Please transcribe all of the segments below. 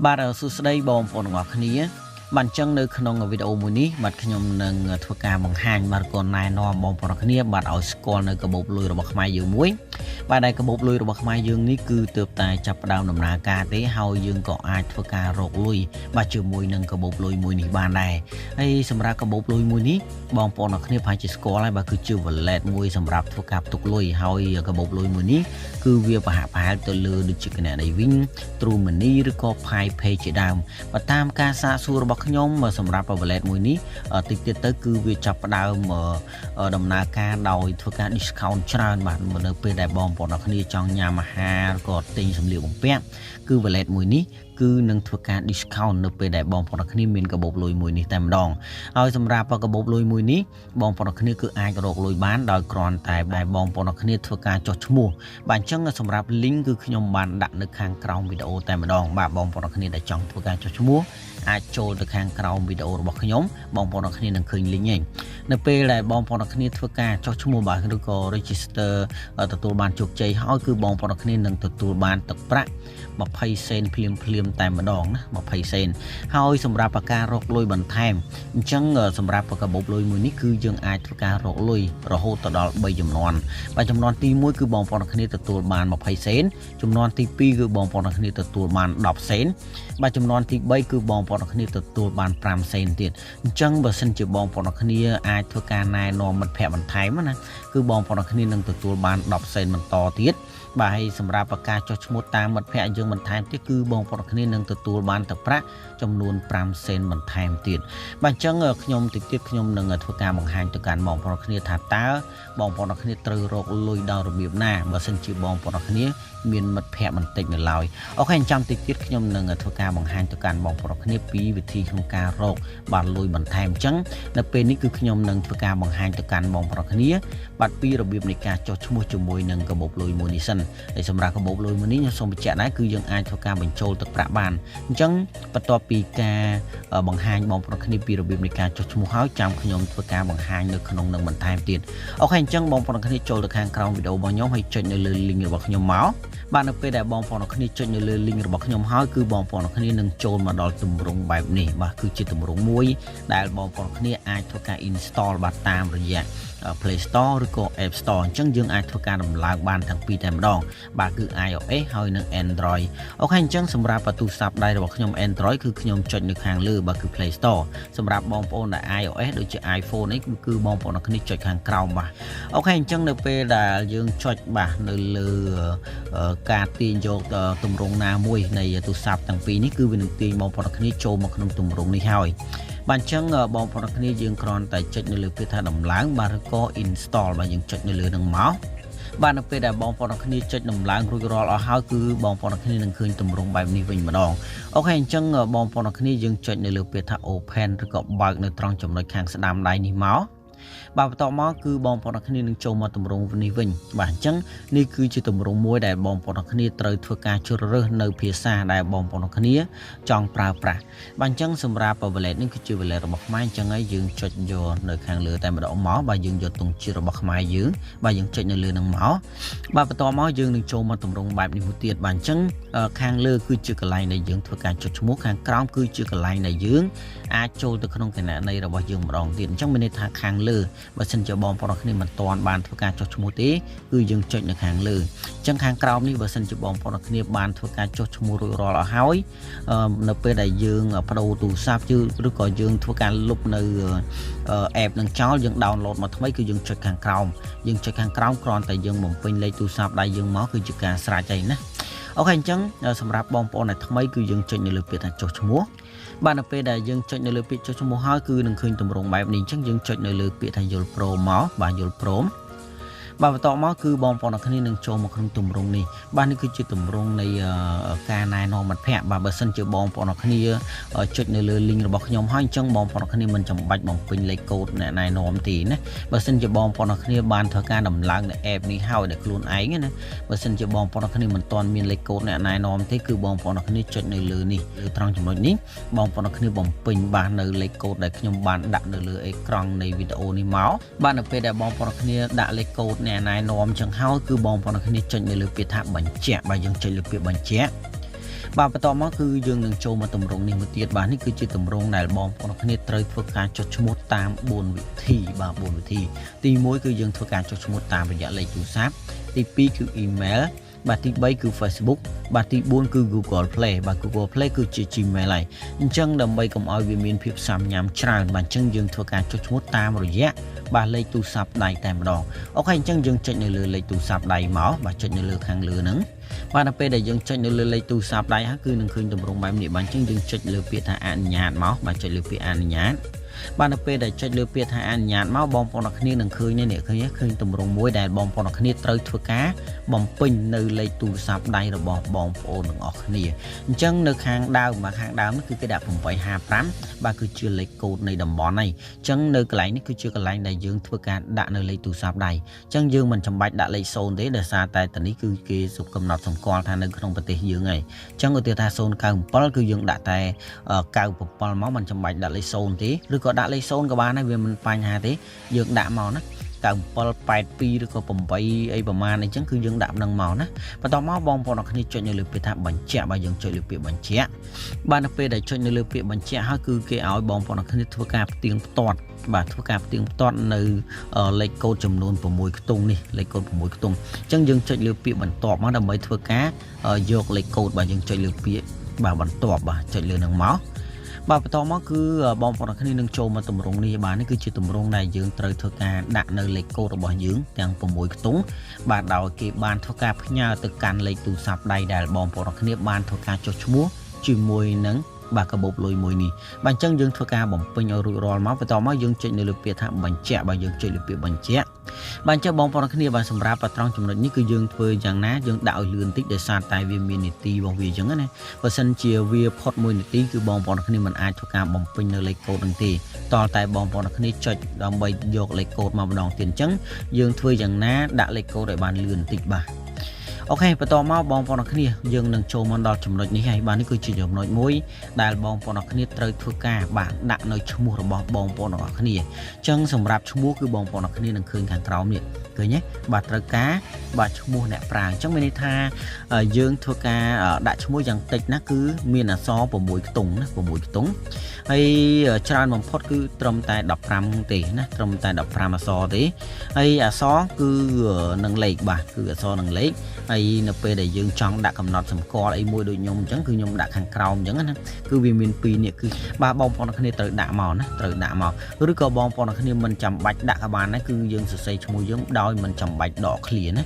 បាទសួស្តីបងប្អូនទាំងអស់គ្នាបានចឹងនៅក្នុងវីដេអូមួយនេះបាទខ្ញុំនឹងធ្វើការបង្ហាញបាទកូនណែនាំបងប្អូនគ្នាបាទឲ្យស្គាល់នៅកាបូបលុយរបស់ខ្មែរយើងមួយបាទដែលកាបូបលុយរបស់ខ្មែរយើងនេះគឺទើបតែចាប់ផ្ដើមដំណើរការទេហើយយើងក៏អាចធ្វើការរកលុយបាទជាមួយនឹងកាបូបលុយមួយនេះបានដែរហើយសម្រាប់កាបូបលុយមួយនេះបងប្អូនទាំងគ្នាប្រហែលជាស្គាល់ហើយបាទគឺជា wallet មួយសម្រាប់ធ្វើការផ្ទុកលុយហើយកាបូបលុយមួយនេះគឺវាប្រហាក់ប្រហែលទៅលើដូចជាគណនីវិញ True Money ឬក៏ PayLuy ជាដើមបើតាមការសាកសួររបស់ខ្ញុំសម្រាប់ wallet មួយនេះតិចទៀតទៅគឺវាចាប់ផ្ដើមដំណើរការដោយធ្វើការ discount ច្រើនបាទនៅពេលដែលបងប្អូនទាំងគ្នាចង់ញ៉ាំអាហារក៏ទិញសម្លៀកបំពាក់គឺ wallet មួយនេះគឺនឹងធ្វើការ discount នៅពេលដែលបងប្អូនទាំងគ្នាមានកាបូបលុយមួយនេះតែម្ដងហើយសម្រាប់កាបូបលុយមួយនេះបងប្អូនទាំងគ្នាគឺអាចរកលុយបានដោយគ្រាន់តែបងប្អូនទាំងគ្នាធ្វើការចុះឈ្មោះបាទអញ្ចឹងសម្រាប់ link គឺខ្ញុំបានដាក់នៅខាងក្រោមវីដេអូតែម្ដងបាទបងប្អូនទាំងគ្នាដែលចង់ធ្វើការចុះឈ្មោះអាចចូលទៅខាងក្រោមវីដេអូរបស់ខ្ញុំបងប្អូនទាំងគ្នានឹងឃើញ link ឯងនៅពេលដែលបងប្អូនទាំងគ្នាធ្វើការចុះឈ្មោះបាទឬក៏ register ទទួលបានជោគជ័យហើយគឺបងប្អូនទាំងគ្នានឹងទទួលបានទឹកប្រាក់20សេនភ្លាមតែម្ដងណា20សេនហើយសម្រាប់ការរកលុយបន្ថែមអញ្ចឹងសម្រាប់កាបូបលុយមួយនេះគឺយើងអាចធ្វើការរកលុយរហូតដល់3ចំនួនបាទចំនួនទី1គឺបងប្អូនទាំងគ្នាទទួលបាន20សេនចំនួនទី2គឺបងប្អូនទាំងគ្នាទទួលបាន10សេនបាទចំនួនទី3គឺបងប្អូនទាំងគ្នាទទួលបាន5សេនទៀតអញ្ចឹងបើសិនជាបងប្អូនទាំងគ្នាអាចធ្វើការណែនាំមិត្តភ័ក្តិបន្ថែមណាគឺបងប្អូនទាំងគ្នានឹងទទួលបាន10សេនបន្តទៀតបាទហើយសម្រាប់ការចុះឈ្មោះតាមមិត្តភ័ក្តិយើងបន្ថែមទៀតគឺបងប្អូនគ្នានឹងទទួលបានទឹកប្រាក់ចំនួន5សេនបន្ថែមទៀតបាទអញ្ចឹងខ្ញុំតិចទៀតខ្ញុំនឹងធ្វើការបង្ហាញទៅកាន់បងប្អូនគ្នាថាតើបងប្អូនគ្នាត្រូវរកលុយដោយរបៀបណាបើសិនជាបងប្អូនគ្នាមានមិត្តភ័ក្តិបន្តិចនៅឡើយអូខេអញ្ចឹងតិចទៀតខ្ញុំនឹងធ្វើការបង្ហាញទៅកាន់បងប្អូនគ្នាពីវិធីក្នុងការរកបានលុយបន្ថែមអញ្ចឹងនៅពេលនេះគឺខ្ញុំនឹងធ្វើការបង្ហាញទៅកាន់បងប្អូនគ្នាបាទពីរបៀបនៃការចុះឈ្មោះជាមួយនឹងកាបូបលុយមួយនេះសិនហើយសម្រាប់កាបូបលុយមួយនេះខ្ញុំសូមបញ្ជាក់ដែរគឺយើងអាចធ្វើការបញ្ចូលទឹកប្រាក់បានអញ្ចឹងបន្ទាប់ពីការបង្ហាញបងប្អូនគ្នាពីរបៀបនៃការចុះឈ្មោះហើយចាំខ្ញុំធ្វើការបង្ហាញនៅក្នុងនឹងបន្ថែមទៀតអូខេអញ្ចឹងបងប្អូនគ្នាចូលទៅខាងក្រោមវីដេអូរបស់ខ្ញុំហើយចុចនៅលើ link របស់ខ្ញុំមកបាទនៅពេលដែលបងប្អូនគ្នាចុចនៅលើ link របស់ខ្ញុំហើយគឺបងប្អូនគ្នានឹងចូលមកដល់ទម្រង់បែបនេះបាទគឺជាទម្រង់មួយដែលបងប្អូនគ្នាអាចធ្វើការ install បាទតាមរយៈ Play Store ឬក៏ App Store អញ្ចឹងយើងអាចធ្វើការដំឡើងបានទាំងពីរតែម្ដងបាទគឺ iOS ហើយនិង Android អូខេអញ្ចឹងសម្រាប់ទូរស័ព្ទដៃរបស់ខ្ញុំ Android គឺខ្ញុំចុចនៅខាងលើបាទគឺ Play Store សម្រាប់បងប្អូនដែល iOS ដូចជា iPhone នេះគឺបងប្អូនគ្នាចុចខាងក្រោមបាទអូខេអញ្ចឹងនៅពេលដែលយើងចុចបាទនៅលើការទាញយកទម្រង់ណាមួយនៃទូរស័ព្ទទាំងពីរនេះគឺវានឹងទាញបងប្អូនគ្នាចូលមកក្នុងទម្រង់នេះហើយបាទអញ្ចឹងបងប្អូនគ្នាយើងគ្រាន់តែចុចនៅលើពាក្យថាដំឡើងបាទឬក៏ install បាទយើងចុចនៅលើនឹងមកបាទនៅពេលដែលបងប្អូនគ្នាចុចដំឡើងរួចរាល់អស់ហើយគឺបងប្អូនគ្នានឹងឃើញទម្រង់បែបនេះវិញម្ដងអូខេអញ្ចឹងបងប្អូនគ្នាយើងចុចនៅលើពាក្យថា open ឬក៏បើកនៅត្រង់ចំណុចខាងស្ដាំដៃនេះមកបាទបន្តមកគឺបងប្អូនគ្នានឹងចូលមកទម្រង់នេះវិញបាទអញ្ចឹងនេះគឺជាទម្រង់មួយដែលបងប្អូនគ្នាត្រូវធ្វើការជ្រើសរើសនៅភាសាដែលបងប្អូនគ្នាចង់ប្រើប្រាស់បាទអញ្ចឹងសម្រាប់ wallet នេះគឺជា wallet របស់ខ្មែរអញ្ចឹងហើយយើងចុចយកនៅខាងលើតែម្ដងមកបាទយើងយកទង់ជាតិរបស់ខ្មែរយើងបាទយើងចុចនៅលើនឹងមកបាទបន្តមកយើងនឹងចូលមកទម្រង់បែបនេះមួយទៀតបាទអញ្ចឹងខាងលើគឺជាកន្លែងដែលយើងធ្វើការចុចឈ្មោះខាងក្រោមគឺជាកន្លែងដែលយើងអាចចូលទៅក្នុងគណនីរបស់យើងម្ដងទៀតអញ្ចឹងមានន័យថាខាងលើបើសិនជាបងប្អូនគ្នាមិនទាន់បានធ្វើការចុះឈ្មោះទេគឺយើងចុចនៅខាងលើអញ្ចឹងខាងក្រោមនេះបើសិនជាបងប្អូនគ្នាបានធ្វើការចុះឈ្មោះរួចរាល់អស់ហើយនៅពេលដែលយើងបដូរទូរស័ព្ទឬក៏យើងធ្វើការលុបនៅ app នឹងចោលយើង download មកថ្មីគឺយើងចុចខាងក្រោមយើងចុចខាងក្រោមគ្រាន់តែយើងបំពេញលេខទូរស័ព្ទដៃយើងមកគឺជាការស្រេចហើយណាអូខេអញ្ចឹងសម្រាប់បងប្អូនដែលថ្មីគឺយើងចុចនៅលើពាក្យថាចុះឈ្មោះបាទនៅពេលដែលយើងចុចនៅលើពាក្យចុះឈ្មោះហើយគឺនឹងឃើញទម្រង់បែបនេះអញ្ចឹងយើងចុចនៅលើពាក្យថាយល់ព្រមមកបាទយល់ព្រមបាទបន្តមកគឺបងប្អូនគ្នានឹងចូលមកក្នុងទម្រង់នេះបាទនេះគឺជាទម្រង់នៃការណែនាំមិត្តភ័ក្តិបាទបើសិនជាបងប្អូនគ្នាចុចនៅលើ link របស់ខ្ញុំហើយអញ្ចឹងបងប្អូនគ្នាមិនចាំបាច់បំពេញលេខកូដណែនាំទេណាបើសិនជាបងប្អូនគ្នាបានធ្វើការដំឡើងនៅ app នេះហើយដោយខ្លួនឯងណាបើសិនជាបងប្អូនគ្នាមិនទាន់មានលេខកូដណែនាំទេគឺបងប្អូនគ្នាចុចនៅលើនេះលើត្រង់ចំណុចនេះបងប្អូនគ្នាបំពេញបាទនៅលេខកូដដែលខ្ញុំបានដាក់នៅលើអេក្រង់នៃវីដេអូនេះមកបាទនៅពេលដែលបងប្អូនគ្នាដាក់លេខកូដណែនាំចឹងហើយគឺបងប្អូនគ្នាចុចនៅលើពាក្យថាបញ្ជាក់បាទយើងចុចលើពាក្យបញ្ជាក់ បាទបន្តមកគឺយើងនឹងចូលមកតម្រងនេះមួយទៀតបាទនេះគឺជាតម្រងដែលបងប្អូនគ្នាត្រូវធ្វើការចុចឈ្មោះតាម4វិធីបាទ4វិធីទី1គឺយើងធ្វើការចុចឈ្មោះតាមរយៈលេខទូរស័ព្ទទី2គឺ email បាទទី3គឺ Facebook បាទទី4គឺ Google Play បាទ Google Play គឺជា Gmail ហើយអញ្ចឹងដើម្បីកុំឲ្យវាមានភាពសាំញ៉ាំច្រើនបាទអញ្ចឹងយើងធ្វើការចុចឈ្មោះតាមរយៈបាទលេខទូរស័ព្ទដៃតែម្ដងអូខេអញ្ចឹងយើងចុចនៅលើលេខទូរស័ព្ទដៃមកបាទចុចនៅលើខាងលើហ្នឹងបាទដល់ពេលដែលយើងចុចនៅលើលេខទូរស័ព្ទដៃហ្នឹងគឺនឹងឃើញតម្រងបែបនេះបាទអញ្ចឹងយើងចុចលើពាក្យថាអនុញ្ញាតមកបាទចុចលើពាក្យអនុញ្ញាតបាទនៅពេលដែលចុចលើពាក្យថាអនុញ្ញាតមកបងប្អូនអរគ្នានឹងឃើញនេះឃើញតម្រងមួយដែលបងប្អូនអរគ្នាត្រូវធ្វើការបំពេញនៅលេខទូរស័ព្ទដៃរបស់បងប្អូនទាំងអស់គ្នាអញ្ចឹងនៅខាងដើមបាទខាងដើមនេះគឺគេដាក់855បាទគឺជាលេខកូដនៃតំបន់ហើយអញ្ចឹងនៅកន្លែងនេះគឺជាកន្លែងដែលយើងធ្វើការដាក់នៅលេខទូរស័ព្ទដៃអញ្ចឹងយើងមិនចាំបាច់ដាក់លេខ0ទេដោយសារតែតនេះគឺគេកំណត់សម្គាល់ថានៅក្នុងប្រទេសយើងហើយអញ្ចឹងឧទាហរណ៍ថា097គឺយើងដាក់តែ97មកមិនចាំបាច់ដាក់លេខ0ទេឬក៏ដាក់លេខ0ក៏បានដែរវាមិនបញ្ហាទេយើងដាក់មកណា9782ឬក៏8អីប្រហែលអញ្ចឹងគឺយើងដាក់នឹងមកណាបន្តមកបងប្អូនអរគ្នាចុចនៅលើពាក្យថាបញ្ជាក់បាទយើងចុចលើពាក្យបញ្ជាក់បាទនៅពេលដែលចុចនៅលើពាក្យបញ្ជាក់ហើយគឺគេឲ្យបងប្អូនអរគ្នាធ្វើការផ្ទៀងផ្ទាត់បាទធ្វើការផ្ទៀងផ្ទាត់នៅលេខកូដចំនួន6ខ្ទង់នេះលេខកូដ6ខ្ទង់អញ្ចឹងយើងចុចលើពាក្យបន្ទាប់មកដើម្បីធ្វើការយកលេខកូដបាទយើងចុចលើពាក្យបាទបន្ទាប់បាទចុចលើនឹងមកបាទបន្តមកគឺបងប្អូនគ្នានឹងចូលមកតម្រងនេះបាទនេះគឺជាតម្រងដែលយើងត្រូវធ្វើការដាក់នៅលេខកូដរបស់យើងទាំង6ខ្ទង់បាទដោយគេបានធ្វើការផ្ញើទៅកាន់លេខទូរស័ព្ទដៃដែលបងប្អូនគ្នាបានធ្វើការចុះឈ្មោះជាមួយនឹងបាទកាបូបលុយមួយនេះបាទអញ្ចឹងយើងធ្វើការបំពេញឲ្យរួចរាល់មកបន្តមកយើងចុចនៅលើពាក្យថាបញ្ជាក់បាទយើងចុចលើពាក្យបញ្ជាក់បាទអញ្ចឹងបងប្អូនគ្នាបាទសម្រាប់ត្រង់ចំណុចនេះគឺយើងធ្វើយ៉ាងណាយើងដាក់ឲ្យលឿនតិចដោយសារតែវាមាននីតិរបស់វាអញ្ចឹងណាបើសិនជាវាផុត1នាទីគឺបងប្អូនគ្នាមិនអាចធ្វើការបំពេញនៅលេខកូដនឹងទេតតែបងប្អូនគ្នាចុចដើម្បីយកលេខកូដមកម្ដងទៀតអញ្ចឹងយើងធ្វើយ៉ាងណាដាក់លេខកូដឲ្យបានលឿនតិចបាទអូខេបន្តមកបងប្អូនអរគ្នាយើងនឹងចូលមកដល់ចំណុចនេះហើយបាទនេះគឺជាចំណុចមួយដែលបងប្អូនអរគ្នាត្រូវធ្វើការបាទដាក់នៅឈ្មោះរបស់បងប្អូនអរគ្នាអញ្ចឹងសម្រាប់ឈ្មោះគឺបងប្អូនអរគ្នានឹងឃើញខាងក្រោមនេះឃើញទេបាទត្រូវការបាទឈ្មោះអ្នកប្រើអញ្ចឹងមានន័យថាយើងធ្វើការដាក់ឈ្មោះយ៉ាងតិចណាគឺមានអក្សរ6ខ្ទង់ណា6ខ្ទង់ហើយច្រើនបំផុតគឺត្រឹមតែ15ទេណាត្រឹមតែ15អក្សរទេហើយអក្សរគឺនឹងលេខបាទគឺអក្សរនឹងលេខហើយនៅពេលដែលយើងចង់ដាក់កំណត់សម្គាល់អីមួយដូចខ្ញុំអញ្ចឹងគឺខ្ញុំដាក់ខាងក្រោមអញ្ចឹងណាគឺវាមាន2នេះគឺបាទបងប្អូនគ្នាត្រូវដាក់មកណាត្រូវដាក់មកឬក៏បងប្អូនគ្នាមិនចាំបាច់ដាក់ក៏បានដែរគឺយើងសរសេរឈ្មោះយើងដោយមិនចាំបាច់ដកឃ្លាណា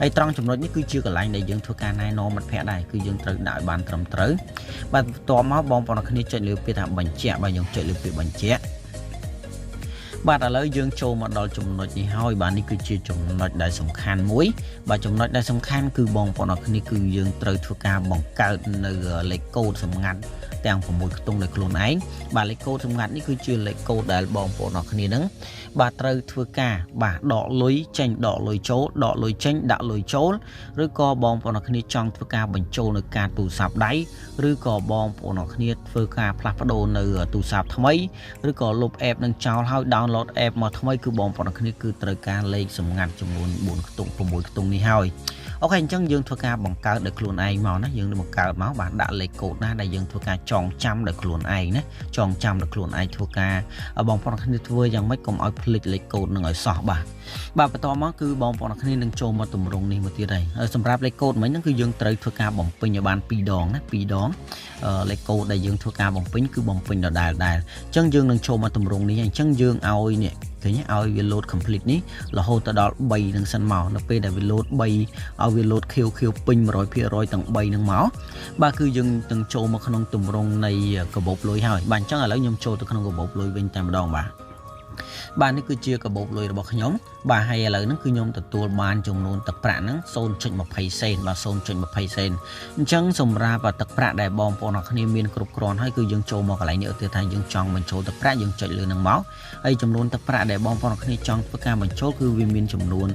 ហើយត្រង់ចំណុចនេះគឺជាកន្លែងដែលយើងធ្វើការណែនាំមិត្តភ័ក្តិដែរគឺយើងត្រូវដាក់ឲ្យបានត្រឹមត្រូវបាទបន្ទាប់មកបងប្អូនគ្នាចុចលើពាក្យថាបញ្ជាក់បាទយើងចុចលើពាក្យបញ្ជាក់បាទឥឡូវយើងចូលមកដល់ចំណុចនេះហើយបាទនេះគឺជាចំណុចដែលសំខាន់មួយបាទចំណុចដែលសំខាន់គឺបងប្អូនអរគ្នាគឺយើងត្រូវធ្វើការបង្កើតនៅលេខកូដសម្ងាត់ទាំង6ខ្ទង់ដោយខ្លួនឯងបាទលេខកូដសម្ងាត់នេះគឺជាលេខកូដដែលបងប្អូនអរគ្នានឹងបាទត្រូវធ្វើការបាទដកលុយចេញដកលុយចូលដកលុយចេញដាក់លុយចូលឬក៏បងប្អូនអរគ្នាចង់ធ្វើការបញ្ចូលនៅការទូរស័ព្ទដៃឬក៏បងប្អូនអរគ្នាធ្វើការផ្លាស់ប្ដូរនៅទូរស័ព្ទថ្មីឬក៏លុប app នឹងចោលហើយ download app មកថ្មីគឺបងប្អូនអរគ្នាគឺត្រូវការលេខសម្ងាត់ចំនួន4ខ្ទង់6ខ្ទង់នេះហើយអូខេអញ្ចឹងយើងធ្វើការបង្កើតដោយខ្លួនឯងមកណាយើងនឹងបង្កើតមកបាទដាក់លេខកូដណាដែលយើងធ្វើការចងចាំដោយខ្លួនឯងណាចងចាំដោយខ្លួនឯងធ្វើការបងប្អូនគ្នាធ្វើយ៉ាងម៉េចកុំឲ្យភ្លេចលេខកូដនឹងឲ្យសោះបាទបន្តមកគឺបងប្អូនគ្នានឹងចូលមកទម្រង់នេះមួយទៀតហើយសម្រាប់លេខកូដមិញហ្នឹងគឺយើងត្រូវធ្វើការបំពេញឲ្យបាន2ដងណា2ដងលេខកូដដែលយើងធ្វើការបំពេញគឺបំពេញដដែលអញ្ចឹងយើងនឹងចូលមកទម្រង់នេះអញ្ចឹងយើងឲ្យនេះឃើញឲ្យវា load complete នេះរហូតទៅដល់3នឹងសិនមកនៅពេលដែលវា load 3ឲ្យវា load ខៀវពេញ 100% ទាំង3នឹងមកបាទគឺយើងនឹងចូលមកក្នុងទម្រង់នៃកាបូបលុយហើយបាទអញ្ចឹងឥឡូវខ្ញុំចូលទៅក្នុងកាបូបលុយវិញតែម្ដងបាទនេះគឺជាកាបូបលុយរបស់ខ្ញុំបាទហើយឥឡូវហ្នឹងគឺខ្ញុំទទួលបានចំនួនទឹកប្រាក់ហ្នឹង 0.20 សេនបាទ 0.20 សេនអញ្ចឹងសម្រាប់ទឹកប្រាក់ដែលបងប្អូនអរគ្នាមានគ្រប់គ្រាន់ហើយគឺយើងចូលមកកន្លែងនេះឧទាហរណ៍ថាយើងចង់បញ្ចូលទឹកប្រាក់យើងចុចលើហ្នឹងមកហើយចំនួនទឹកប្រាក់ដែលបងប្អូនអរគ្នាចង់ធ្វើការបញ្ចូលគឺវាមានចំនួន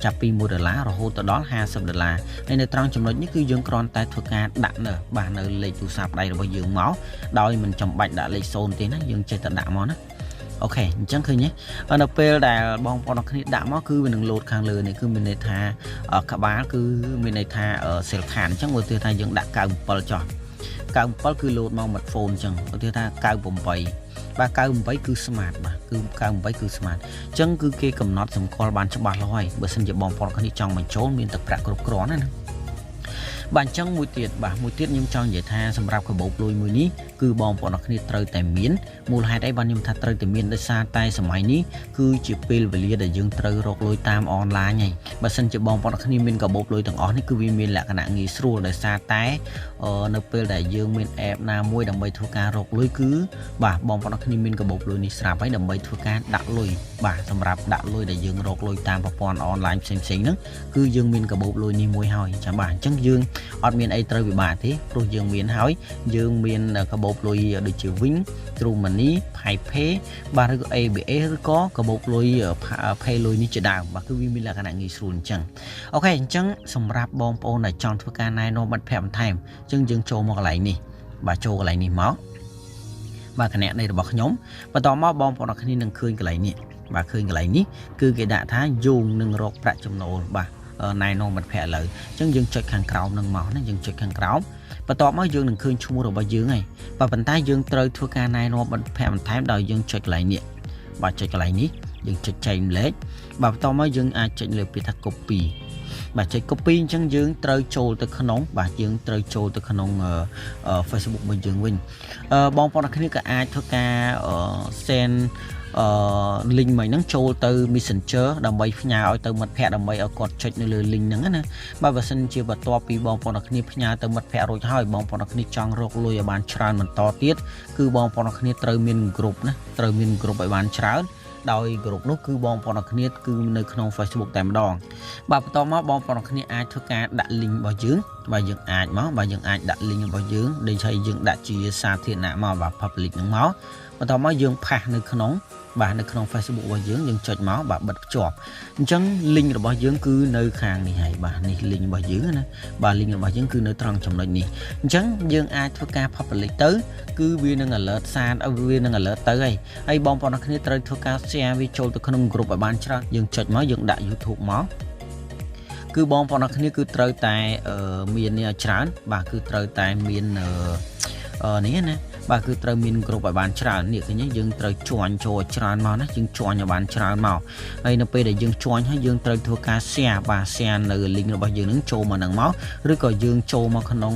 ចាប់ពី$1រហូតទៅដល់$50ហើយនៅត្រង់ចំណុចនេះគឺយើងគ្រាន់តែធ្វើការដាក់នៅបាទនៅលេខទូរស័ព្ទដៃរបស់យើងមកដោយមិនចាំបាច់ដាក់លេខ0ទេណាយើងចេះតែដាក់មកណាអូខេអញ្ចឹងឃើញទេនៅពេលដែលបងប្អូនអរគ្នាដាក់មកគឺវានឹងលោតខាងលើនេះគឺមានន័យថាក្បាលគឺមានន័យថាសិលខានអញ្ចឹងឧទាហរណ៍ថាយើងដាក់97ចុះ 97គឺ load មក smartphone ចឹងឧទាហរណ៍ថា98បាទ98គឺ smart បាទគឺ98គឺ smart ចឹងគឺគេកំណត់សម្គាល់បានច្បាស់លាស់ហើយបើសិនជាបងប្អូនគ្នាចង់បញ្ចូលមានទឹកប្រាក់គ្រប់គ្រាន់ណាបាទអញ្ចឹងមួយទៀតខ្ញុំចង់និយាយថាសម្រាប់កាបូបលុយមួយនេះគឺបងប្អូនគ្នាត្រូវតែមានមូលហេតុអីបានខ្ញុំថាត្រូវតែមានដោយសារតែសម័យនេះគឺជាពេលវេលាដែលយើងត្រូវរកលុយតាមអនឡាញហើយបើសិនជាបងប្អូនគ្នាមានកាបូបលុយទាំងអស់នេះគឺវាមានលក្ខណៈងាយស្រួលដោយសារតែនៅពេលដែលយើងមាន app ណាមួយដើម្បីធ្វើការរកលុយគឺបាទបងប្អូនគ្នាមានកាបូបលុយនេះស្រាប់ហើយដើម្បីធ្វើការដាក់លុយបាទសម្រាប់ដាក់លុយដែលយើងរកលុយតាមប្រព័ន្ធអនឡាញផ្សេងៗហ្នឹងគឺយើងមានកាបូបលុយនេះមួយហើយចាំបាទអញ្ចឹងយើងអត់មានអីត្រូវពិបាកទេព្រោះយើងមានហើយយើងមានកាបូបលុយដូចជា Wing True Money PayPay បាទឬក៏ ABA ឬក៏កាបូបលុយ PayLuy នេះជាដើមបាទគឺវាមានលក្ខណៈងាយស្រួលអញ្ចឹងអូខេអញ្ចឹងសម្រាប់បងប្អូនដែលចង់ធ្វើការណែនាំមិត្តភ័ក្តិបន្ថែមអញ្ចឹងយើងចូលមកកន្លែងនេះបាទចូលកន្លែងនេះមកបាទគណនីរបស់ខ្ញុំបន្តមកបងប្អូនគ្នានឹងឃើញកន្លែងនេះបាទឃើញកន្លែងនេះគឺគេដាក់ថាយោងនឹងរកប្រាក់ចំណូលបាទណែនាំមិត្តភ័ក្តិឥឡូវអញ្ចឹងយើងចុចខាងក្រោមនឹងមកណាយើងចុចខាងក្រោមបន្ទាប់មកយើងនឹងឃើញឈ្មោះរបស់យើងហើយបាទប៉ុន្តែយើងត្រូវធ្វើការណែនាំមិត្តភ័ក្តិបន្ថែមដោយយើងចុចកន្លែងនេះបាទចុចកន្លែងនេះយើងចុចចែកម្លែកបាទបន្ទាប់មកយើងអាចចុចលើពាក្យថា copy បាទចុច copy អញ្ចឹងយើងត្រូវចូលទៅក្នុងបាទយើងត្រូវចូលទៅក្នុង Facebook របស់យើងវិញបងប្អូនគ្នាក៏អាចធ្វើការ send link មួយហ្នឹងចូលទៅ Messenger ដើម្បីផ្ញើឲ្យទៅមិត្តភ័ក្តិដើម្បីឲ្យគាត់ចុចនៅលើ link ហ្នឹងណាបាទបើសិនជាបន្ទាប់ពីបងប្អូនគ្នាផ្ញើទៅមិត្តភ័ក្តិរួចហើយបងប្អូនគ្នាចង់រកលុយឲ្យបានច្រើនបន្តទៀតគឺបងប្អូនគ្នាត្រូវមាន group ណាត្រូវមាន group ឲ្យបានច្រើនដោយ group នោះគឺបងប្អូនគ្នាគឺនៅក្នុង Facebook តែម្ដងបាទបន្តមកបងប្អូនគ្នាអាចធ្វើការដាក់ link របស់យើងបាទយើងអាចមកបាទយើងអាចដាក់ link របស់យើងដូចឲ្យយើងដាក់ជាសាធារណៈមកបាទ public ហ្នឹងមកបន្តមកយើងផាសនៅក្នុងបាទនៅក្នុង Facebook របស់យើងចុចមកបាទបិទភ្ជាប់អញ្ចឹង link របស់យើងគឺនៅខាងនេះហើយបាទនេះ link របស់យើងណាបាទ link របស់យើងគឺនៅត្រង់ចំណុចនេះអញ្ចឹងយើងអាចធ្វើការ public ទៅគឺវានឹង alert សារវានឹង alert ទៅហើយបងប្អូនគ្នាត្រូវធ្វើការ share វាចូលទៅក្នុង group ឲ្យបានច្រើនយើងចុចមកយើងដាក់ YouTube មកគឺបងប្អូនគ្នាគឺត្រូវតែមាននេះច្រើនបាទគឺត្រូវតែមាននេះណាបាទគឺត្រូវមាន group ឲ្យបានច្រើននេះឃើញយើងត្រូវជួញចូលច្រើនមកណាយើងជួញឲ្យបានច្រើនមកហើយនៅពេលដែលយើងជួញហើយយើងត្រូវធ្វើការ share បាទ share នៅ link របស់យើងនឹងចូលមកនឹងមកឬក៏យើងចូលមកក្នុង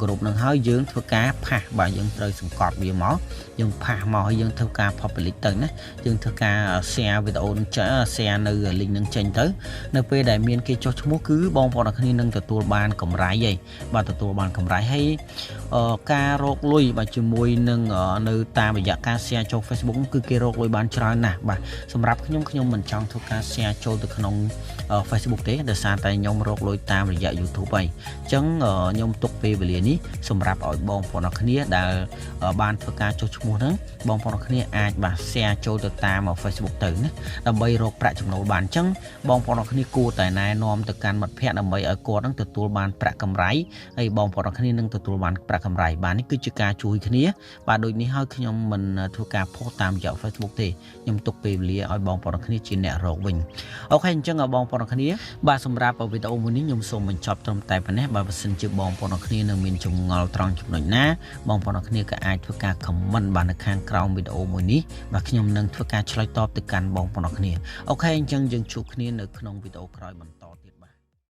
group នឹងហើយយើងធ្វើការផាសបាទយើងត្រូវសង្កត់វាមកយើងផាសមកហើយយើងធ្វើការ public ទៅណាយើងធ្វើការ share វីដេអូនឹងចេញ share នៅ link នឹងចេញទៅនៅពេលដែលមានគេចុះឈ្មោះគឺបងប្អូនគ្នានឹងទទួលបានកម្រៃហើយបាទទទួលបានកម្រៃហើយការរកលុយបាទជាមួយនឹងនៅតាមរយៈការ share ចូល Facebook គឺគេរកលុយបានច្រើនណាស់បាទសម្រាប់ខ្ញុំមិនចង់ធ្វើការ share ចូលទៅក្នុង Facebook ទេដោយសារតែខ្ញុំរកលុយតាមរយៈ YouTube ហើយអញ្ចឹងខ្ញុំទុកពេលវេលានេះសម្រាប់ឲ្យបងប្អូនគ្នាដែលបានធ្វើការចុះឈ្មោះហ្នឹងបងប្អូនគ្នាអាចបាទ share ចូលទៅតាម Facebook ទៅណាដើម្បីរកប្រាក់ចំណូលបានអញ្ចឹងបងប្អូនគ្នាគួរតែណែនាំទៅកាន់មិត្តភ័ក្តិដើម្បីឲ្យគាត់នឹងទទួលបានប្រាក់កម្រៃហើយបងប្អូនគ្នានឹងទទួលបានប្រាក់កម្រៃបាទនេះគឺជាការជួយគ្នាបាទដូចនេះហើយខ្ញុំមិនធ្វើការផុសតាមរយៈ Facebook ទេខ្ញុំទុកពេលវេលាឲ្យបងប្អូនគ្នាជាអ្នករកវិញអូខេអញ្ចឹងបងប្អូនគ្នាបាទសម្រាប់វីដេអូមួយនេះខ្ញុំសូមបញ្ចប់ត្រឹមតែប៉ុណ្ណេះបើមិនសិនជាបងប្អូនគ្នានៅមានចម្ងល់ត្រង់ចំណុចណាបងប្អូនគ្នាក៏អាចធ្វើការ comment បាទនៅខាងក្រោមវីដេអូមួយនេះបាទខ្ញុំនឹងធ្វើការឆ្លើយតបទៅកាន់បងប្អូនគ្នាអូខេអញ្ចឹងយើងជួបគ្នានៅក្នុងវីដេអូក្រោយបន្តទៀត